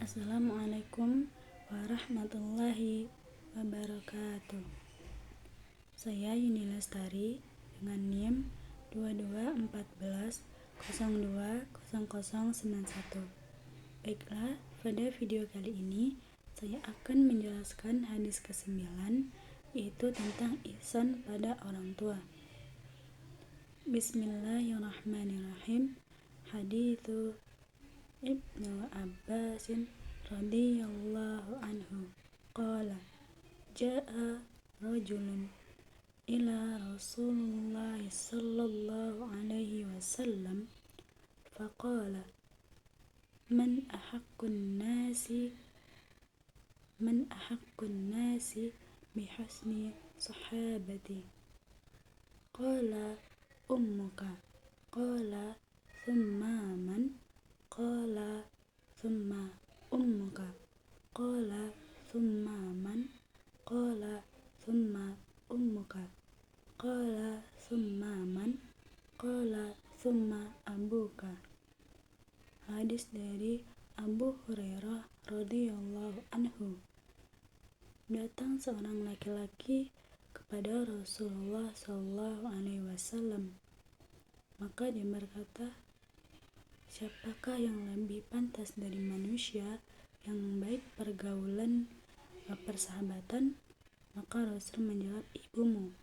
Assalamualaikum warahmatullahi wabarakatuh. Saya Yuni Lestari dengan NIM 2214020091. Baiklah, pada video kali ini saya akan menjelaskan hadis ke-9, yaitu tentang ihsan pada orang tua. Bismillahirrahmanirrahim. Hadithu Ibnu Abbasin radhiyallahu anhu qala jaa rajulun ila Rasulullah sallallahu alaihi wasallam faqala man ahaqqun nasi bihusni sahabati qala ummuka qala thumma man qala thumma ummuka qala thumma man qala thumma ummuka qala thumma man qala thumma abuka. Hadis dari Abu Hurairah radhiyallahu anhu. Datang seorang laki-laki kepada Rasulullah sallallahu alaihi wasallam, maka dia berkata, siapakah yang lebih pantas dari manusia yang baik pergaulan persahabatan? Maka Rasul menjawab, ibumu.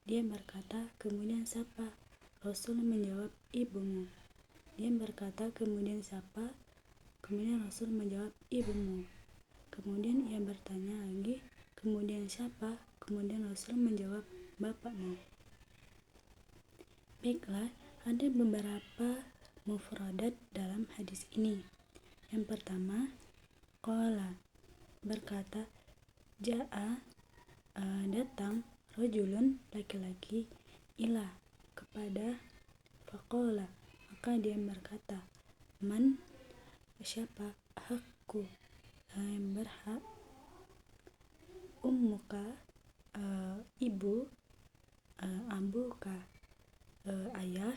Dia berkata, kemudian siapa? Rasul menjawab, ibumu. Dia berkata, kemudian siapa? Kemudian Rasul menjawab, ibumu. Kemudian ia bertanya lagi, kemudian siapa? Kemudian Rasul menjawab, bapakmu. Baiklah, ada beberapa mufradat dalam hadis ini. Yang pertama, qala berkata, jaa datang, rajulun laki-laki, ila kepada, faqala maka dia berkata, man siapa, hakku yang berhak, ummuka ibu, abuka ayah.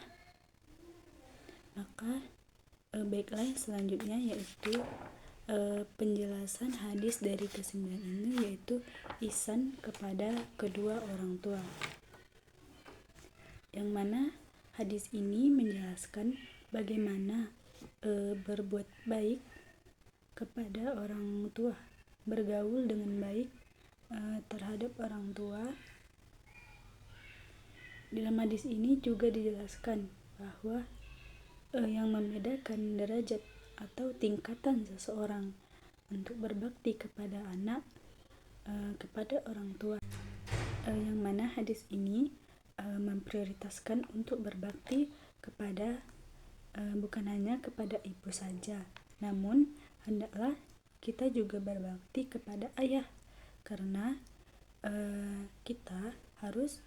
Maka baiklah, selanjutnya yaitu penjelasan hadis dari ke-9 ini, yaitu ihsan kepada kedua orang tua, yang mana hadis ini menjelaskan bagaimana berbuat baik kepada orang tua, bergaul dengan baik terhadap orang tua. Dalam hadis ini juga dijelaskan bahwa yang membedakan derajat atau tingkatan seseorang untuk berbakti kepada anak, kepada orang tua, yang mana hadis ini memprioritaskan untuk berbakti kepada bukan hanya kepada ibu saja, namun hendaklah kita juga berbakti kepada ayah, karena kita harus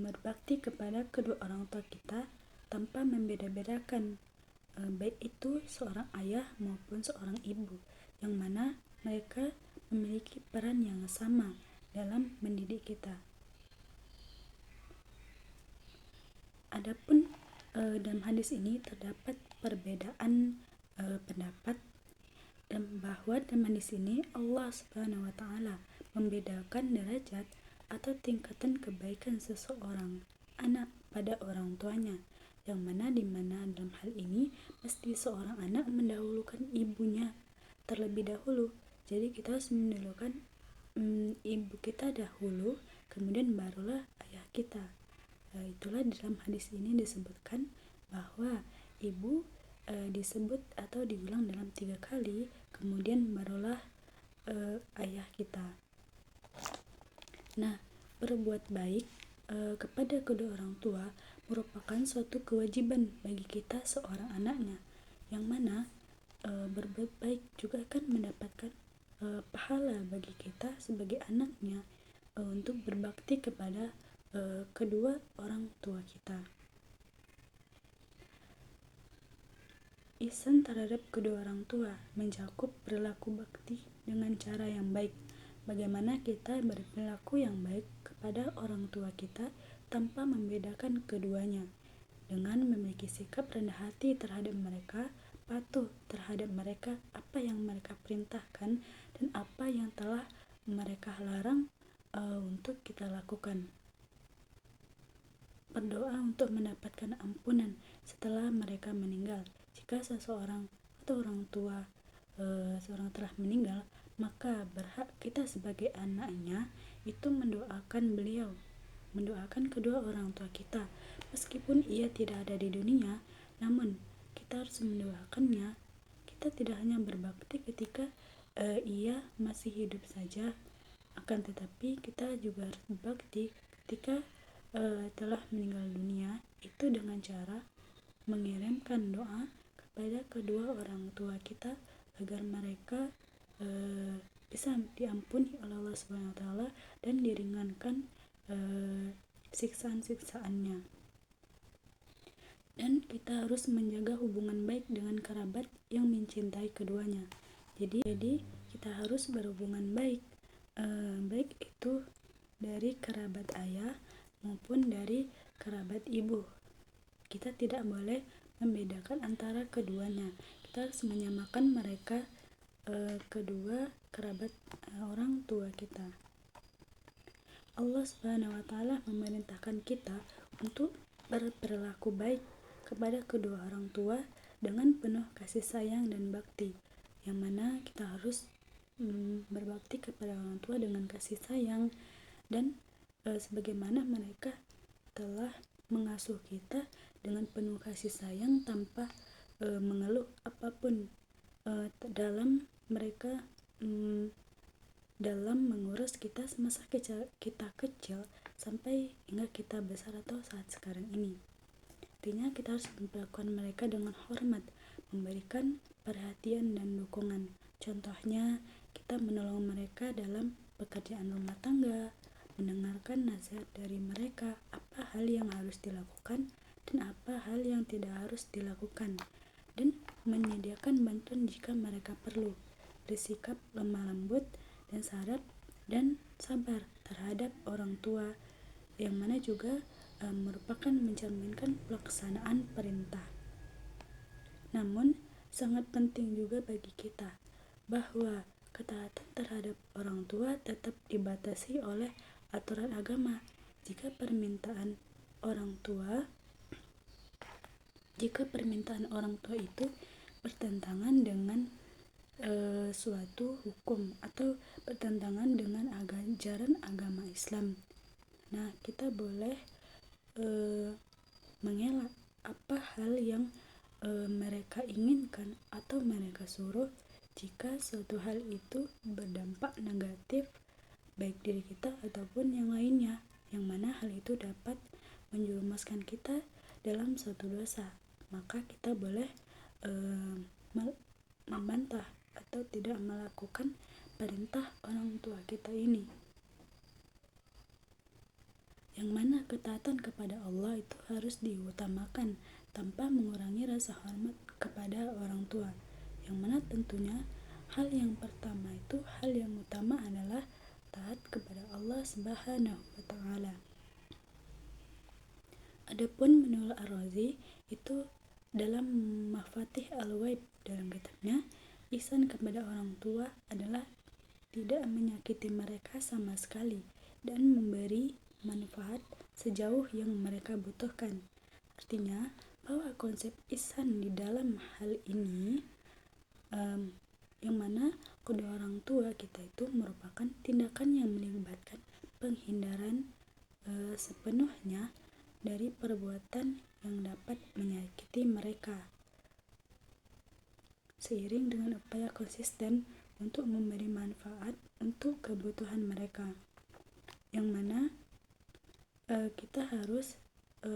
berbakti kepada kedua orang tua kita tanpa membeda-bedakan, baik itu seorang ayah maupun seorang ibu, yang mana mereka memiliki peran yang sama dalam mendidik kita. Adapun dalam hadis ini terdapat perbedaan pendapat, bahwa dalam hadis ini Allah Subhanahu wa taala membedakan derajat atau tingkatan kebaikan seseorang anak pada orang tuanya, yang mana dimana dalam hal ini mesti seorang anak mendahulukan ibunya terlebih dahulu. Jadi kita harus mendahulukan ibu kita dahulu, kemudian barulah ayah kita. Itulah dalam hadis ini disebutkan bahwa ibu disebut atau diulang dalam 3 kali, kemudian barulah ayah kita. Nah, berbuat baik kepada kedua orang tua merupakan suatu kewajiban bagi kita seorang anaknya, yang mana berbuat baik juga akan mendapatkan pahala bagi kita sebagai anaknya untuk berbakti kepada kedua orang tua kita. Ihsan terhadap kedua orang tua mencakup perilaku bakti dengan cara yang baik. Bagaimana kita berperilaku yang baik kepada orang tua kita tanpa membedakan keduanya, dengan memiliki sikap rendah hati terhadap mereka, patuh terhadap mereka apa yang mereka perintahkan dan apa yang telah mereka larang untuk kita lakukan. Berdoa untuk mendapatkan ampunan setelah mereka meninggal. Jika seseorang atau orang tua seorang telah meninggal, maka berhak kita sebagai anaknya itu mendoakan beliau, mendoakan kedua orang tua kita. Meskipun ia tidak ada di dunia, namun kita harus mendoakannya. Kita tidak hanya berbakti ketika ia masih hidup saja, akan tetapi kita juga harus berbakti ketika telah meninggal dunia, itu dengan cara mengirimkan doa kepada kedua orang tua kita agar mereka bisa diampuni oleh Allah Subhanahu wa taala dan diringankan siksaan-siksaannya. Dan kita harus menjaga hubungan baik dengan kerabat yang mencintai keduanya. Jadi kita harus berhubungan baik, baik itu dari kerabat ayah maupun dari kerabat ibu. Kita tidak boleh membedakan antara keduanya. Kita harus menyamakan mereka, kedua kerabat orang tua kita. Allah Subhanahu wa taala memerintahkan kita untuk berperilaku baik kepada kedua orang tua dengan penuh kasih sayang dan bakti, yang mana kita harus berbakti kepada orang tua dengan kasih sayang dan sebagaimana mereka telah mengasuh kita dengan penuh kasih sayang tanpa mengeluh apapun dalam mereka dalam mengurus kita semasa kita kecil sampai hingga kita besar atau saat sekarang ini. Artinya kita harus memperlakukan mereka dengan hormat, memberikan perhatian dan dukungan. Contohnya kita menolong mereka dalam pekerjaan rumah tangga, mendengarkan nasihat dari mereka apa hal yang harus dilakukan dan apa hal yang tidak harus dilakukan, dan menyediakan bantuan jika mereka perlu, bersikap lemah lembut dan sabar terhadap orang tua, yang mana juga merupakan mencerminkan pelaksanaan perintah. Namun sangat penting juga bagi kita bahwa ketaatan terhadap orang tua tetap dibatasi oleh aturan agama. Jika permintaan orang tua itu bertentangan dengan suatu hukum atau bertentangan dengan ajaran agama Islam, nah kita boleh mengelak apa hal yang mereka inginkan atau mereka suruh jika suatu hal itu berdampak negatif baik diri kita ataupun yang lainnya, yang mana hal itu dapat menjerumuskan kita dalam suatu dosa. Maka kita boleh membantah atau tidak melakukan perintah orang tua kita ini, yang mana ketaatan kepada Allah itu harus diutamakan tanpa mengurangi rasa hormat kepada orang tua, yang mana tentunya hal yang pertama itu, hal yang utama adalah taat kepada Allah Subhanahu wa taala. Adapun menurut Ar-Razi itu dalam Mafatih Al-Waib dalam kitabnya, ihsan kepada orang tua adalah tidak menyakiti mereka sama sekali dan memberi manfaat sejauh yang mereka butuhkan. Artinya bahwa konsep ihsan di dalam hal ini yang mana kedua orang tua kita itu merupakan tindakan yang melibatkan penghindaran sepenuhnya dari perbuatan yang dapat menyakiti mereka, seiring dengan upaya konsisten untuk memberi manfaat untuk kebutuhan mereka, yang mana kita harus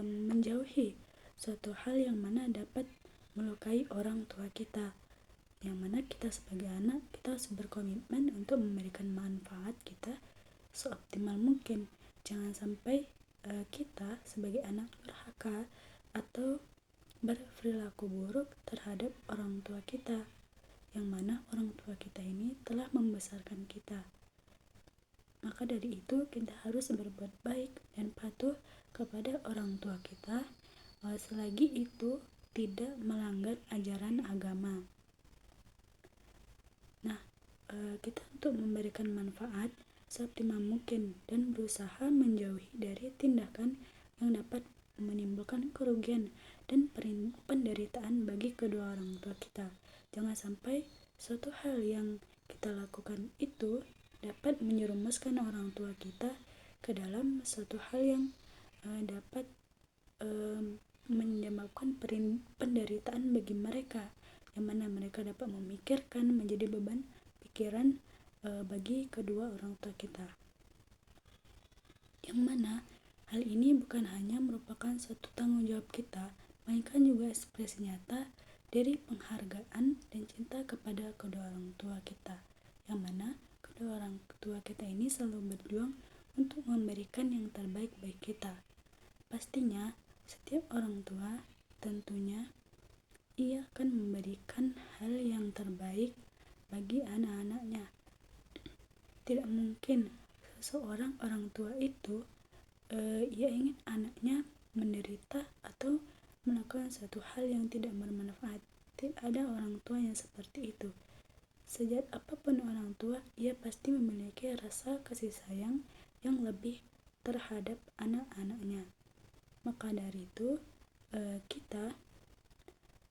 menjauhi suatu hal yang mana dapat melukai orang tua kita, yang mana kita sebagai anak kita harus berkomitmen untuk memberikan manfaat kita seoptimal mungkin. Jangan sampai kita sebagai anak durhaka atau berperilaku buruk terhadap orang tua kita, yang mana orang tua kita ini telah membesarkan kita. Maka dari itu kita harus berbuat baik dan patuh kepada orang tua kita selagi itu tidak melanggar ajaran agama. Nah, kita untuk memberikan manfaat seoptimal mungkin dan berusaha menjauhi dari tindakan yang dapat menimbulkan kerugian dan penderitaan bagi kedua orang tua kita. Jangan sampai suatu hal yang kita lakukan itu dapat menjerumuskan orang tua kita ke dalam suatu hal yang dapat menyebabkan penderitaan bagi mereka, yang mana mereka dapat memikirkan menjadi beban pikiran bagi kedua orang tua kita, yang mana hal ini bukan hanya merupakan suatu tanggung jawab kita, melainkan juga ekspresi nyata dari penghargaan dan cinta kepada kedua orang tua kita, yang mana kedua orang tua kita ini selalu berjuang untuk memberikan yang terbaik bagi kita. Pastinya setiap orang tua tentunya ia akan memberikan hal yang terbaik bagi anak-anaknya. Tidak mungkin seseorang orang tua itu ia ingin anaknya menderita atau melakukan satu hal yang tidak bermanfaat. Tidak ada orang tua yang seperti itu. Sejak apapun orang tua, ia pasti memiliki rasa kasih sayang yang lebih terhadap anak-anaknya. Maka dari itu, kita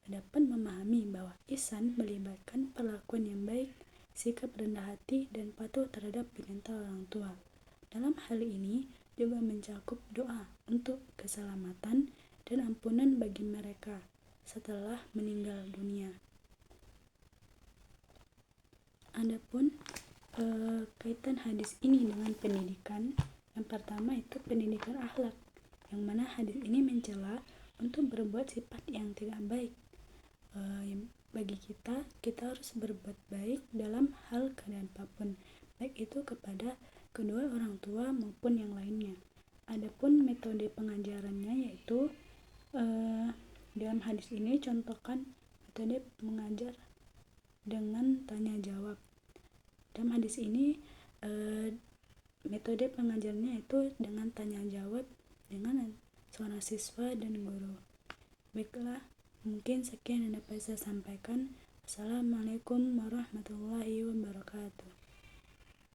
dapat memahami bahwa ihsan melibatkan perlakuan yang baik, sikap rendah hati, dan patuh terhadap perintah orang tua. Dalam hal ini juga mencakup doa untuk keselamatan dan ampunan bagi mereka setelah meninggal dunia. Adapun kaitan hadis ini dengan pendidikan, yang pertama itu pendidikan akhlak, yang mana hadis ini mencela untuk berbuat sifat yang tidak baik. Bagi kita harus berbuat baik dalam hal keadaan apapun, baik itu kepada kedua orang tua maupun yang lainnya. Adapun metode pengajarannya yaitu dalam hadis ini contohkan metode mengajar dengan tanya jawab. Dalam hadis ini metode pengajarnya itu dengan tanya jawab dengan seorang siswa dan guru. Baiklah, mungkin sekian yang dapat saya sampaikan. Assalamualaikum warahmatullahi wabarakatuh.